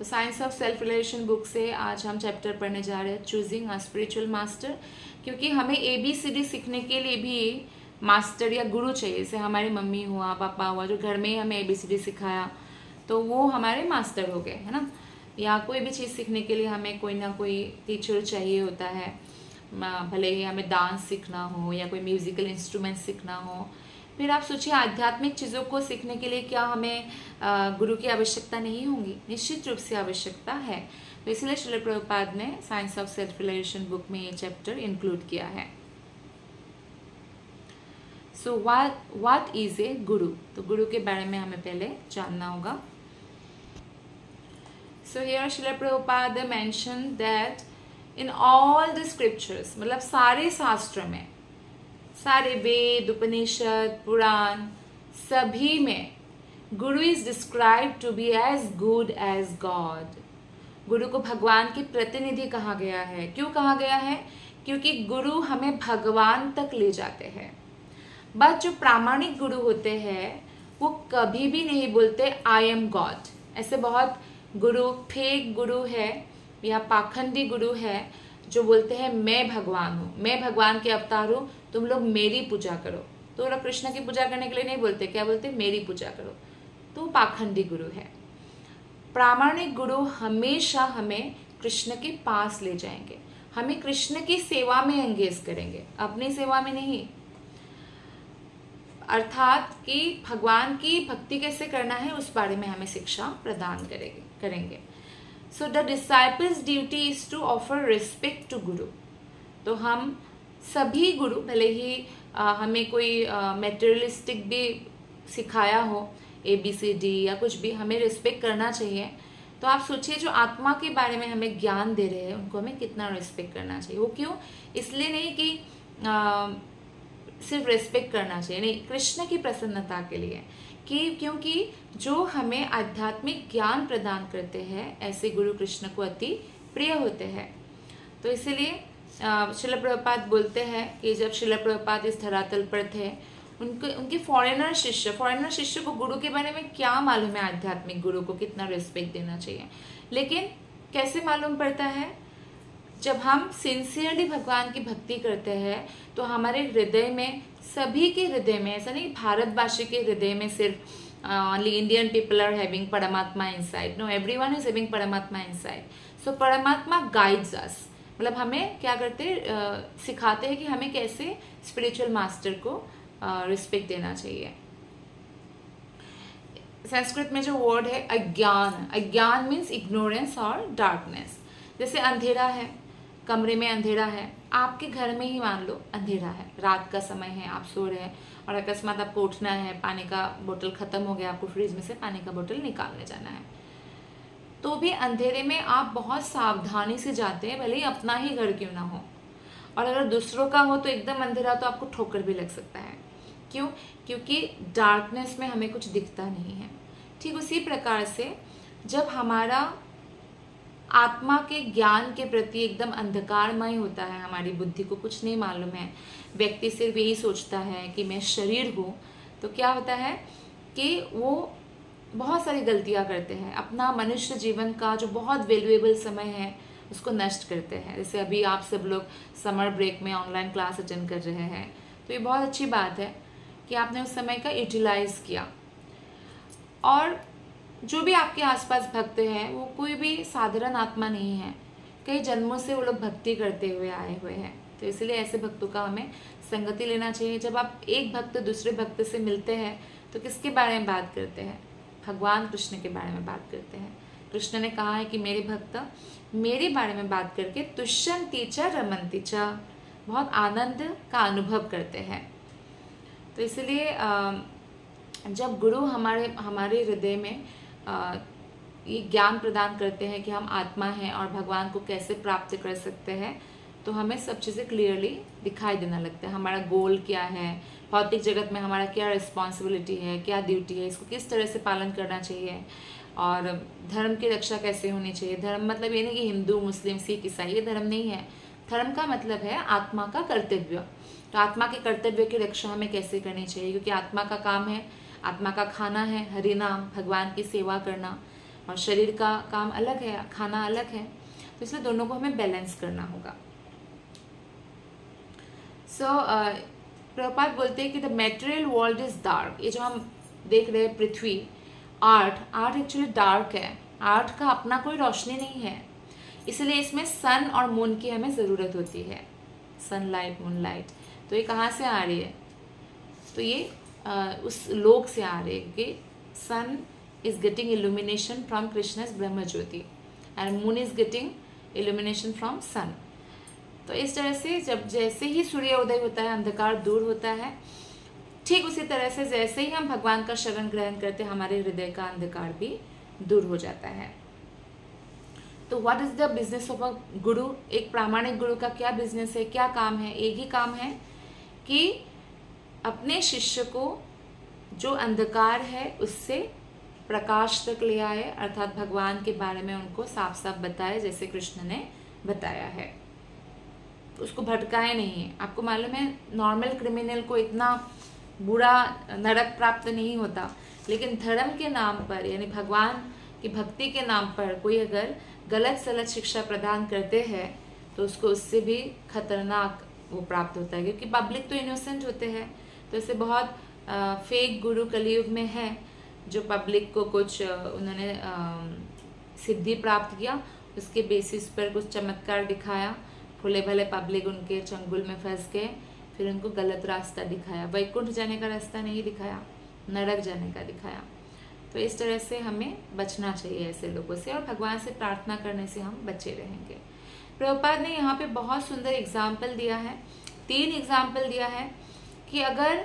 तो science of self relation book से आज हम चैप्टर पढ़ने जा रहे हैं चूजिंग अ स्पिरिचुअल मास्टर। क्योंकि हमें ABCD सीखने के लिए भी मास्टर या गुरु चाहिए। जैसे हमारी मम्मी हुआ, पापा हुआ, जो घर में ही हमें ABCD सिखाया तो वो हमारे मास्टर हो गए, है ना। या कोई भी चीज़ सीखने के लिए हमें कोई ना कोई टीचर चाहिए होता है। भले ही हमें डांस सीखना हो या कोई म्यूजिकल इंस्ट्रूमेंट सीखना हो। फिर आप सोचिए आध्यात्मिक चीज़ों को सीखने के लिए क्या हमें गुरु की आवश्यकता नहीं होगी? निश्चित रूप से आवश्यकता है। तो इसलिए श्रील प्रभुपाद ने science of self relation book में ये चैप्टर इंक्लूड किया है। सो व्हाट इज ए गुरु? तो गुरु के बारे में हमें पहले जानना होगा। So here Srila Prabhupada mention that in all the scriptures, मतलब सारे शास्त्र में, सारे वेद, उपनिषद, पुराण, सभी में guru is describe to be as good as God. गुरु को भगवान के प्रतिनिधि कहा गया है। क्यों कहा गया है? क्योंकि गुरु हमें भगवान तक ले जाते हैं। बट जो प्रामाणिक गुरु होते हैं वो कभी भी नहीं बोलते आई एम गॉड। ऐसे बहुत गुरु फेक गुरु है या पाखंडी गुरु है जो बोलते हैं मैं भगवान हूँ, मैं भगवान के अवतार हूँ, तुम लोग मेरी पूजा करो। तो वो कृष्ण की पूजा करने के लिए नहीं बोलते, क्या बोलते? मेरी पूजा करो। तो पाखंडी गुरु है। प्रामाणिक गुरु हमेशा हमें कृष्ण के पास ले जाएंगे, हमें कृष्ण की सेवा में एंगेज करेंगे, अपनी सेवा में नहीं। अर्थात कि भगवान की भक्ति कैसे करना है उस बारे में हमें शिक्षा प्रदान करेंगे। So the disciples duty is to offer respect to guru. तो हम सभी गुरु, भले ही हमें कोई मेटेरियलिस्टिक भी सिखाया हो, ABCD या कुछ भी, हमें रिस्पेक्ट करना चाहिए। तो आप सोचिए जो आत्मा के बारे में हमें ज्ञान दे रहे हैं उनको हमें कितना रिस्पेक्ट करना चाहिए। वो क्यों? इसलिए नहीं कि सिर्फ रिस्पेक्ट करना चाहिए, नहीं, कृष्ण की प्रसन्नता के लिए। क्योंकि जो हमें आध्यात्मिक ज्ञान प्रदान करते हैं ऐसे गुरु कृष्ण को अति प्रिय होते हैं। तो इसीलिए श्रील प्रभुपाद बोलते हैं कि जब श्रील प्रभुपाद इस धरातल पर थे, उनके फॉरेनर शिष्य को गुरु के बारे में क्या मालूम है, आध्यात्मिक गुरु को कितना रिस्पेक्ट देना चाहिए। लेकिन कैसे मालूम पड़ता है? जब हम सिंसियरली भगवान की भक्ति करते हैं तो हमारे हृदय में, सभी के हृदय में, ऐसा नहीं भारतवासी के हृदय में सिर्फ only Indian people are having परमात्मा inside. No, everyone is having परमात्मा इनसाइड। सो परमात्मा गाइड्स अस, मतलब हमें क्या करते, सिखाते हैं कि हमें कैसे स्पिरिचुअल मास्टर को रिस्पेक्ट देना चाहिए। संस्कृत में जो वर्ड है अज्ञान, अज्ञान मीन्स इग्नोरेंस और डार्कनेस। जैसे अंधेरा है, कमरे में अंधेरा है, आपके घर में ही मान लो अंधेरा है, रात का समय है, आप सो रहे हैं और अकस्मात आपको उठना है, पानी का बोतल खत्म हो गया, आपको फ्रिज में से पानी का बोतल निकालने जाना है। तो भी अंधेरे में आप बहुत सावधानी से जाते हैं, भले ही अपना ही घर क्यों ना हो। और अगर दूसरों का हो तो एकदम अंधेरा तो आपको ठोकर भी लग सकता है। क्यों? क्योंकि डार्कनेस में हमें कुछ दिखता नहीं है। ठीक उसी प्रकार से जब हमारा आत्मा के ज्ञान के प्रति एकदम अंधकारमय होता है, हमारी बुद्धि को कुछ नहीं मालूम है, व्यक्ति सिर्फ यही सोचता है कि मैं शरीर हूँ, तो क्या होता है कि वो बहुत सारी गलतियाँ करते हैं। अपना मनुष्य जीवन का जो बहुत वैल्यूएबल समय है उसको नष्ट करते हैं। जैसे अभी आप सब लोग समर ब्रेक में ऑनलाइन क्लास अटेंड कर रहे हैं, तो ये बहुत अच्छी बात है कि आपने उस समय का यूटिलाइज किया। और जो भी आपके आसपास भक्त हैं वो कोई भी साधारण आत्मा नहीं है, कई जन्मों से वो लोग भक्ति करते हुए आए हुए हैं। तो इसलिए ऐसे भक्तों का हमें संगति लेना चाहिए। जब आप एक भक्त दूसरे भक्त से मिलते हैं तो किसके बारे में बात करते हैं? भगवान कृष्ण के बारे में बात करते हैं। कृष्ण ने कहा है कि मेरे भक्त मेरे बारे में बात करके तुष्यन्ति च रमन्ति च, बहुत आनंद का अनुभव करते हैं। तो इसलिए जब गुरु हमारे हृदय में ये ज्ञान प्रदान करते हैं कि हम आत्मा हैं और भगवान को कैसे प्राप्त कर सकते हैं, तो हमें सब चीज़ें क्लियरली दिखाई देना लगता है। हमारा गोल क्या है, भौतिक जगत में हमारा क्या रिस्पॉन्सिबिलिटी है, क्या ड्यूटी है, इसको किस तरह से पालन करना चाहिए, और धर्म की रक्षा कैसे होनी चाहिए। धर्म मतलब ये नहीं कि हिंदू, मुस्लिम, सिख, ईसाई, ये धर्म नहीं है। धर्म का मतलब है आत्मा का कर्तव्य। तो आत्मा के कर्तव्य की रक्षा हमें कैसे करनी चाहिए, क्योंकि आत्मा का काम है, आत्मा का खाना है हरि नाम, भगवान की सेवा करना। और शरीर का काम अलग है, खाना अलग है, तो इसलिए दोनों को हमें बैलेंस करना होगा। प्रभुपाद बोलते हैं कि the material world is dark. ये जो हम देख रहे हैं पृथ्वी, आर्ट एक्चुअली डार्क है। आर्ट का अपना कोई रोशनी नहीं है, इसलिए इसमें सन और मून की हमें ज़रूरत होती है, सनलाइट, मूनलाइट। तो ये कहाँ से आ रही है? तो ये उस लोक से आ रही है कि sun is getting illumination from Krishna's brahma jyoti and moon is getting illumination from sun. तो इस तरह से जब जैसे ही सूर्योदय होता है अंधकार दूर होता है, ठीक उसी तरह से जैसे ही हम भगवान का शरण ग्रहण करते हैं हमारे हृदय का अंधकार भी दूर हो जाता है। तो what is the business of a गुरु? एक प्रामाणिक गुरु का क्या बिजनेस है, क्या काम है? एक ही काम है कि अपने शिष्य को जो अंधकार है उससे प्रकाश तक ले आए, अर्थात भगवान के बारे में उनको साफ साफ बताए, जैसे कृष्ण ने बताया है। उसको भटकाए नहीं। आपको मालूम है नॉर्मल क्रिमिनल को इतना बुरा नरक प्राप्त नहीं होता, लेकिन धर्म के नाम पर यानी भगवान की भक्ति के नाम पर कोई अगर गलत सलत शिक्षा प्रदान करते हैं तो उसको उससे भी खतरनाक वो प्राप्त होता है, क्योंकि पब्लिक तो इनोसेंट होते हैं। तो ऐसे बहुत फेक गुरु कलयुग में है जो पब्लिक को कुछ उन्होंने सिद्धि प्राप्त किया, उसके बेसिस पर कुछ चमत्कार दिखाया, भोले भले पब्लिक उनके चंगुल में फंस गए, फिर उनको गलत रास्ता दिखाया, वैकुंठ जाने का रास्ता नहीं दिखाया, नरक जाने का दिखाया। तो इस तरह से हमें बचना चाहिए ऐसे लोगों से, और भगवान से प्रार्थना करने से हम बचे रहेंगे। प्रभुपाद ने यहाँ पे बहुत सुंदर एग्जाम्पल दिया है, 3 एग्जाम्पल दिया है कि अगर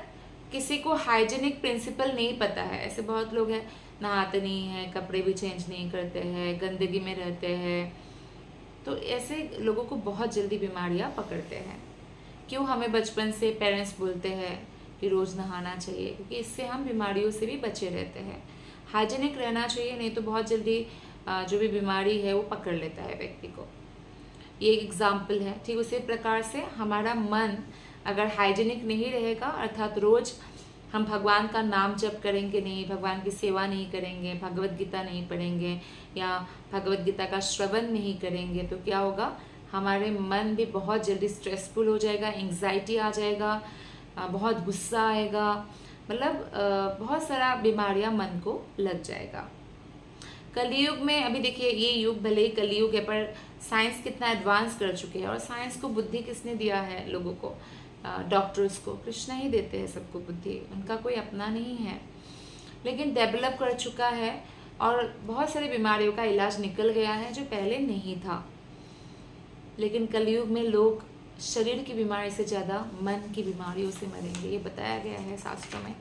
किसी को हाइजीनिक प्रिंसिपल नहीं पता है, ऐसे बहुत लोग हैं नहाते नहीं हैं, कपड़े भी चेंज नहीं करते हैं, गंदगी में रहते हैं, तो ऐसे लोगों को बहुत जल्दी बीमारियां पकड़ते हैं। क्यों हमें बचपन से पेरेंट्स बोलते हैं कि रोज़ नहाना चाहिए, क्योंकि इससे हम बीमारियों से भी बचे रहते हैं। हाइजीनिक रहना चाहिए, नहीं तो बहुत जल्दी जो भी बीमारी है वो पकड़ लेता है व्यक्ति को। ये एक एग्जाम्पल है। ठीक उसी प्रकार से हमारा मन अगर हाइजीनिक नहीं रहेगा, अर्थात रोज हम भगवान का नाम जप करेंगे नहीं, भगवान की सेवा नहीं करेंगे, भगवत गीता नहीं पढ़ेंगे या भगवत गीता का श्रवण नहीं करेंगे, तो क्या होगा, हमारे मन भी बहुत जल्दी स्ट्रेसफुल हो जाएगा, एंग्जाइटी आ जाएगा, बहुत गुस्सा आएगा, मतलब बहुत सारा बीमारियां मन को लग जाएगा। कलयुग में अभी देखिए, ये युग भले ही कलयुग है पर साइंस कितना एडवांस कर चुके हैं, और साइंस को बुद्धि किसने दिया है लोगों को? डॉक्टर्स को। कृष्ण ही देते हैं सबको बुद्धि, उनका कोई अपना नहीं है, लेकिन डेवलप कर चुका है और बहुत सारी बीमारियों का इलाज निकल गया है जो पहले नहीं था। लेकिन कलयुग में लोग शरीर की बीमारी से ज़्यादा मन की बीमारियों से मरेंगे, ये बताया गया है शास्त्रों में।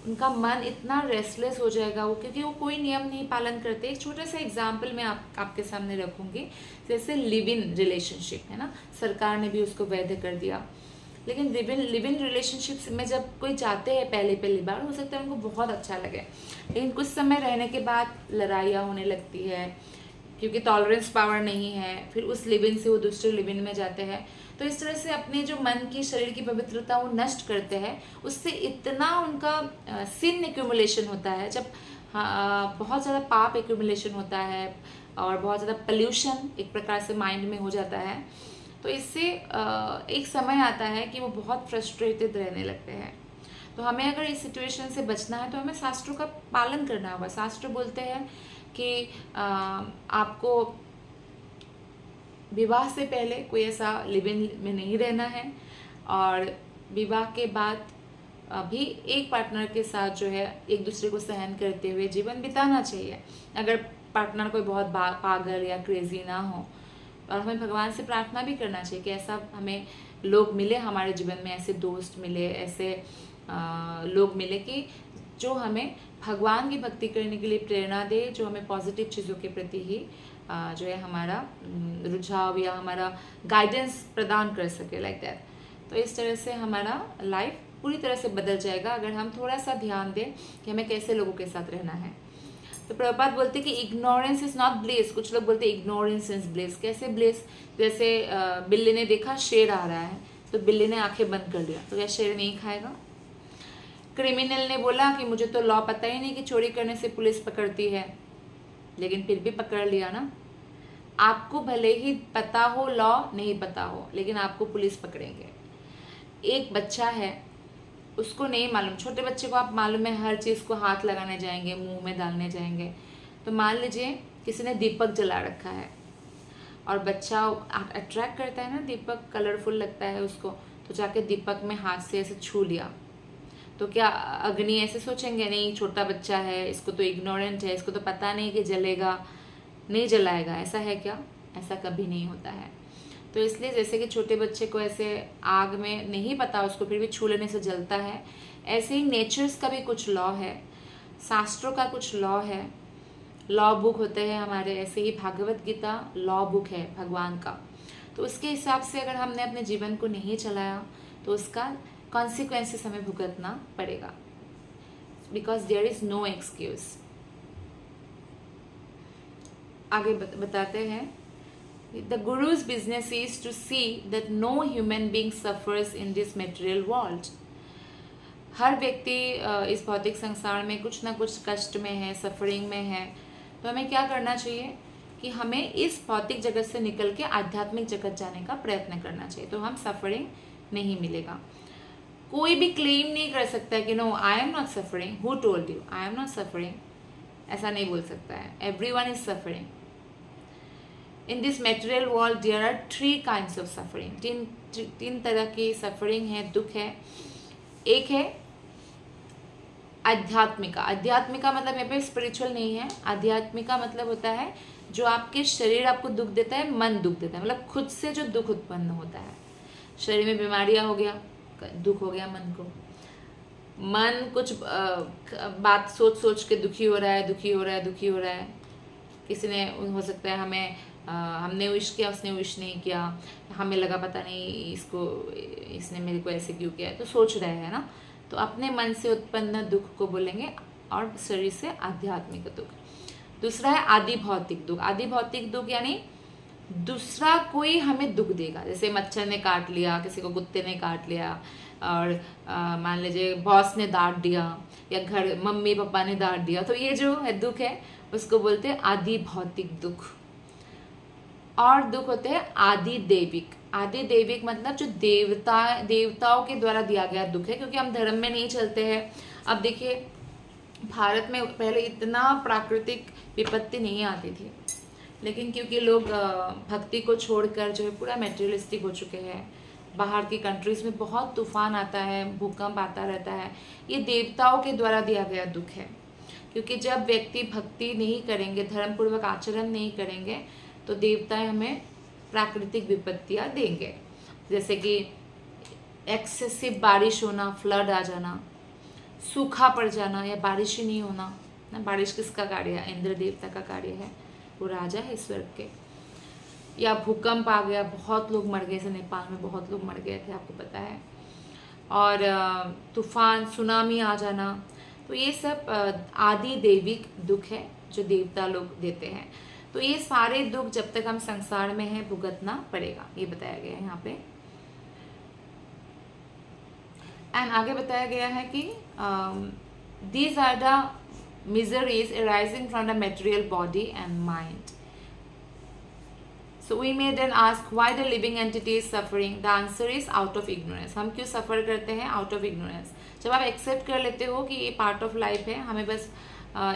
उनका मन इतना रेस्टलेस हो जाएगा वो, क्योंकि वो कोई नियम नहीं पालन करते। एक छोटा सा एग्जाम्पल मैं आपके सामने रखूंगी, जैसे लिव इन रिलेशनशिप है ना, सरकार ने भी उसको वैध कर दिया, लेकिन लिव इन रिलेशनशिप में जब कोई जाते हैं पहली बार, हो सकता है उनको बहुत अच्छा लगे, लेकिन कुछ समय रहने के बाद लड़ाइयाँ होने लगती है, क्योंकि टॉलरेंस पावर नहीं है, फिर उस लिव इन से वो दूसरे लिव इन में जाते हैं। तो इस तरह से अपने जो मन की, शरीर की पवित्रता वो नष्ट करते हैं। उससे इतना उनका सिन एक्यूमुलेशन होता है, जब बहुत ज़्यादा पाप एक्यूमुलेशन होता है और बहुत ज़्यादा पोल्यूशन एक प्रकार से माइंड में हो जाता है, तो इससे एक समय आता है कि वो बहुत फ्रस्ट्रेटेड रहने लगते हैं। तो हमें अगर इस सिचुएशन से बचना है तो हमें शास्त्रों का पालन करना होगा। शास्त्र बोलते हैं कि आपको विवाह से पहले कोई ऐसा लिव इन में नहीं रहना है, और विवाह के बाद भी एक पार्टनर के साथ जो है एक दूसरे को सहन करते हुए जीवन बिताना चाहिए, अगर पार्टनर कोई बहुत पागल या क्रेजी ना हो। और हमें भगवान से प्रार्थना भी करना चाहिए कि ऐसा हमें लोग मिले हमारे जीवन में, ऐसे दोस्त मिले, ऐसे लोग मिले कि जो हमें भगवान की भक्ति करने के लिए प्रेरणा दे, जो हमें पॉजिटिव चीज़ों के प्रति ही जो है हमारा रुझाव या हमारा गाइडेंस प्रदान कर सके, लाइक दैट। तो इस तरह से हमारा लाइफ पूरी तरह से बदल जाएगा अगर हम थोड़ा सा ध्यान दें कि हमें कैसे लोगों के साथ रहना है। तो प्रभुपाद बोलते कि इग्नोरेंस इज नॉट ब्लेस। कुछ लोग बोलते इग्नोरेंस इज ब्लेस। कैसे ब्लेस? जैसे बिल्ली ने देखा शेर आ रहा है तो बिल्ली ने आंखें बंद कर लिया, तो क्या शेर नहीं खाएगा? क्रिमिनल ने बोला कि मुझे तो लॉ पता ही नहीं कि चोरी करने से पुलिस पकड़ती है, लेकिन फिर भी पकड़ लिया ना। आपको भले ही पता हो लॉ, नहीं पता हो, लेकिन आपको पुलिस पकड़ेंगे। एक बच्चा है, उसको नहीं मालूम, छोटे बच्चे को आप मालूम है हर चीज़ को हाथ लगाने जाएंगे, मुंह में डालने जाएंगे। तो मान लीजिए किसी ने दीपक जला रखा है और बच्चा अट्रैक्ट करता है ना, दीपक कलरफुल लगता है उसको, तो जाके दीपक में हाथ से ऐसे छू लिया, तो क्या अग्नि ऐसे सोचेंगे नहीं छोटा बच्चा है, इसको तो इग्नोरेंट है, इसको तो पता नहीं कि जलेगा, नहीं जलाएगा? ऐसा है क्या? ऐसा कभी नहीं होता है। तो इसलिए जैसे कि छोटे बच्चे को ऐसे आग में नहीं पता, उसको फिर भी छू लेने से जलता है, ऐसे ही नेचर्स का भी कुछ लॉ है, शास्त्रों का कुछ लॉ है, लॉ बुक होते हैं हमारे। ऐसे ही भागवत गीता लॉ बुक है भगवान का। तो उसके हिसाब से अगर हमने अपने जीवन को नहीं चलाया तो उसका कॉन्सिक्वेंसेस हमें भुगतना पड़ेगा, because there is no excuse. आगे बताते हैं, the guru's business is to see that no human being suffers in this material world. हर व्यक्ति इस भौतिक संसार में कुछ ना कुछ कष्ट में है, सफरिंग में है। तो हमें क्या करना चाहिए कि हमें इस भौतिक जगत से निकल के आध्यात्मिक जगत जाने का प्रयत्न करना चाहिए, तो हम सफरिंग नहीं मिलेगा। कोई भी क्लेम नहीं कर सकता कि no I am not suffering, who told you I am not suffering, ऐसा नहीं बोल सकता है। Everyone is suffering in this material world. There are 3 kinds of suffering. तीन तरह की सफरिंग है, दुख है। एक है आध्यात्मिका। आध्यात्मिका मतलब यहाँ पे स्पिरिचुअल नहीं है। आध्यात्मिका मतलब होता है जो आपके शरीर आपको दुख देता है, मन दुख देता है, मतलब खुद से जो दुख उत्पन्न होता है। शरीर में बीमारियां हो गया, दुख हो गया मन को। मन कुछ बात सोच सोच के दुखी हो रहा है, दुखी हो रहा है, दुखी हो रहा है। किसी ने, हो सकता है हमें हमने विश किया, उसने विश नहीं किया, हमें लगा पता नहीं इसने मेरे को ऐसे क्यों किया है, तो सोच रहे हैं ना। तो अपने मन से उत्पन्न दुख को बोलेंगे, और शरीर से आध्यात्मिक दुख। दूसरा है आदि भौतिक दुख। आदि भौतिक दुख यानी दूसरा कोई हमें दुख देगा, जैसे मच्छर ने काट लिया, किसी को कुत्ते ने काट लिया, और मान लीजिए बॉस ने डांट दिया, या घर मम्मी पापा ने डांट दिया, तो ये जो है दुख है उसको बोलते हैं आदि भौतिक दुख। और दुख होते हैं आदि दैविक। आदि दैविक मतलब जो देवताओं के द्वारा दिया गया दुख है, क्योंकि हम धर्म में नहीं चलते हैं। अब देखिए भारत में पहले इतना प्राकृतिक विपत्ति नहीं आती थी, लेकिन क्योंकि लोग भक्ति को छोड़कर जो है पूरा मेटेरियलिस्टिक हो चुके हैं, बाहर की कंट्रीज में बहुत तूफान आता है, भूकंप आता रहता है, ये देवताओं के द्वारा दिया गया दुख है। क्योंकि जब व्यक्ति भक्ति नहीं करेंगे, धर्मपूर्वक आचरण नहीं करेंगे, तो देवताएं हमें प्राकृतिक विपत्तियां देंगे, जैसे कि एक्सेसिव बारिश होना, फ्लड आ जाना, सूखा पड़ जाना, या बारिश ही नहीं होना ना। बारिश किसका कार्य है? इंद्र देवता का कार्य है, वो राजा है स्वर्ग के। या भूकंप आ गया, बहुत लोग मर गए, जैसे नेपाल में बहुत लोग मर गए थे, आपको पता है। और तूफान, सुनामी आ जाना, तो ये सब आदि दैविक दुख है जो देवता लोग देते हैं। तो ये सारे दुख जब तक हम संसार में हैं भुगतना पड़ेगा, ये बताया गया है यहाँ पे। एंड आगे बताया गया है कि these are the miseries arising from the material body and mind. So we may then ask why the living entity is suffering. The answer is out of ignorance. हम क्यों सफ़र करते हैं? Out of ignorance. जब आप accept कर लेते हो कि ये पार्ट ऑफ लाइफ है, हमें बस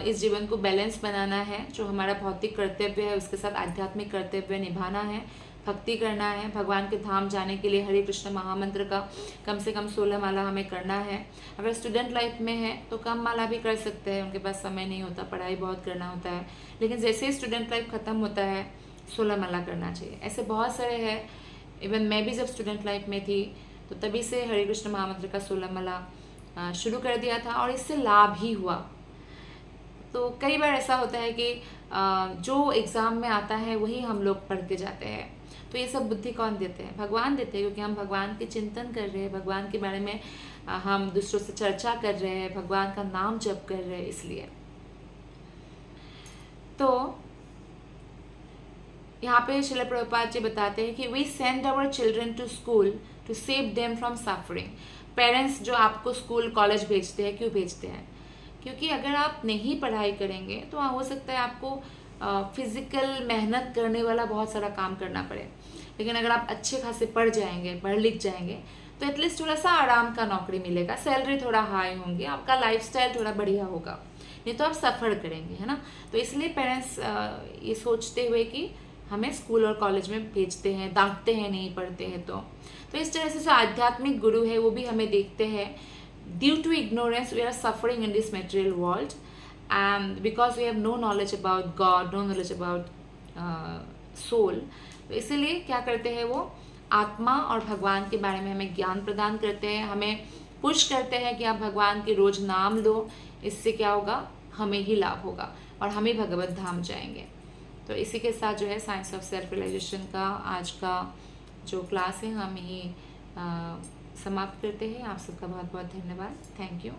इस जीवन को बैलेंस बनाना है, जो हमारा भौतिक कर्तव्य है उसके साथ आध्यात्मिक कर्तव्य निभाना है, भक्ति करना है, भगवान के धाम जाने के लिए हरे कृष्ण महामंत्र का कम से कम 16 माला हमें करना है। अगर स्टूडेंट लाइफ में है तो कम माला भी कर सकते हैं, उनके पास समय नहीं होता, पढ़ाई बहुत करना होता है, लेकिन जैसे ही स्टूडेंट लाइफ खत्म होता है 16 माला करना चाहिए। ऐसे बहुत सारे हैं। इवन मैं भी जब स्टूडेंट लाइफ में थी तो तभी से हरे कृष्ण महामंत्र का 16 माला शुरू कर दिया था, और इससे लाभ ही हुआ। तो कई बार ऐसा होता है कि जो एग्ज़ाम में आता है वही हम लोग पढ़ के जाते हैं। तो ये सब बुद्धि कौन देते हैं? भगवान देते हैं, क्योंकि हम भगवान के चिंतन कर रहे हैं, भगवान के बारे में हम दूसरों से चर्चा कर रहे हैं, भगवान का नाम जप कर रहे हैं, इसलिए। तो यहाँ पे श्रील प्रभुपाद जी बताते हैं कि we send our children to school to save them from suffering. Parents जो आपको स्कूल कॉलेज भेजते हैं, क्यों भेजते हैं? क्योंकि अगर आप नहीं पढ़ाई करेंगे तो हो सकता है आपको फिजिकल मेहनत करने वाला बहुत सारा काम करना पड़े। लेकिन अगर आप अच्छे खासे पढ़ जाएंगे, पढ़ लिख जाएंगे, तो एटलीस्ट थोड़ा सा आराम का नौकरी मिलेगा, सैलरी थोड़ा हाई होंगी, आपका लाइफस्टाइल थोड़ा बढ़िया होगा, नहीं तो आप सफ़र करेंगे, है ना। तो इसलिए पेरेंट्स ये सोचते हुए कि हमें स्कूल और कॉलेज में भेजते हैं, डांटते हैं नहीं पढ़ते हैं तो इस तरह से जो आध्यात्मिक गुरु है वो भी हमें देखते हैं, due to ignorance we are suffering in this material world and because we have no knowledge about God, no knowledge about soul. तो इसीलिए क्या करते हैं वो आत्मा और भगवान के बारे में हमें ज्ञान प्रदान करते हैं, हमें पुश करते हैं कि आप भगवान के रोज नाम लो, इससे क्या होगा, हमें ही लाभ होगा और हम ही भगवत धाम जाएंगे। तो इसी के साथ जो है साइंस ऑफ सेल्फ रियलाइजेशन का आज का जो क्लास है हम ही समाप्त करते हैं। आप सबका बहुत बहुत धन्यवाद। Thank you.